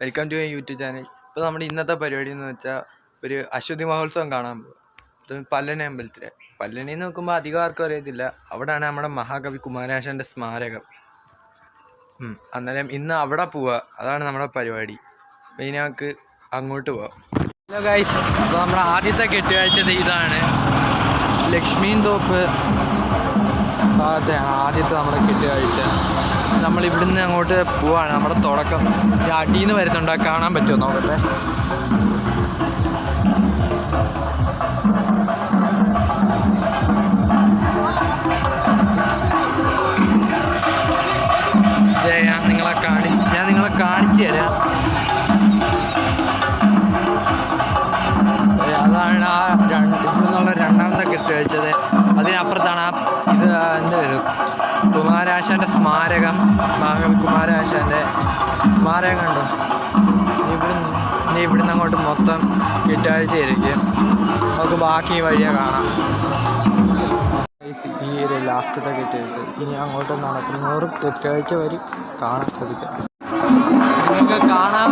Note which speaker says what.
Speaker 1: Welcome to YouTube channel. ഇപ്പോൾ നമ്മുടെ ഇന്നത്തെ പരിപാടി എന്ന് വെച്ചാൽ ഒരു അശ്വതി മഹോത്സവം കാണാൻ പോകും. ഇത് പല്ലണി അമ്പലത്തിലെ പല്ലണി എന്ന് നോക്കുമ്പോൾ അധികം ആർക്കും അറിയത്തില്ല. അവിടെയാണ് നമ്മുടെ മഹാകവി കുമാരനാശാൻ്റെ സ്മാരകം. അന്നേരം ഇന്ന് അവിടെ പോവുക, അതാണ് നമ്മുടെ പരിപാടി. അപ്പോൾ ഇനി നമുക്ക് അങ്ങോട്ട് പോവാം. ഹലോ ഗൈസ്, അപ്പോൾ നമ്മുടെ ആദ്യത്തെ കെട്ടുകാഴ്ച ഇതാണ്. ലക്ഷ്മീൻ തോപ്പ് ഭാഗത്തെയാണ് ആദ്യത്തെ നമ്മുടെ കെട്ടുകാഴ്ച. നമ്മൾ ഇവിടുന്ന് അങ്ങോട്ട് പോവാണ്. നമ്മുടെ തുടക്കം ഈ അടിയിൽ നിന്ന് വരുന്നുണ്ട്, കാണാൻ പറ്റുമോ നോക്കട്ടെ. ഞാൻ നിങ്ങളെ കാണിച്ചു തരാം. അതാണ് ആ ഇവിടുന്നുള്ള രണ്ടാമത്തെ കെട്ടുകാഴ്ചത്. അതിനപ്പുറത്താണ് ഇത് എന്ത് വരും, കുമാരനാശാൻ്റെ സ്മാരകം. മഹാകവി കുമാരനാശാൻ്റെ സ്മാരകം കണ്ടു. ഇവിടുന്ന് അങ്ങോട്ട് മൊത്തം കെട്ടുകാഴ്ചയായിരിക്കും. നമുക്ക് ബാക്കി വഴിയെ കാണാം. ഈ ഒരു ലാസ്റ്റത്തെ കെട്ടുകാഴ്ച. ഇനി അങ്ങോട്ട് നടക്കുന്നവർ കെട്ടുകാഴ്ച വരി കാണാൻ സാധിക്കും. നിങ്ങൾക്ക് കാണാൻ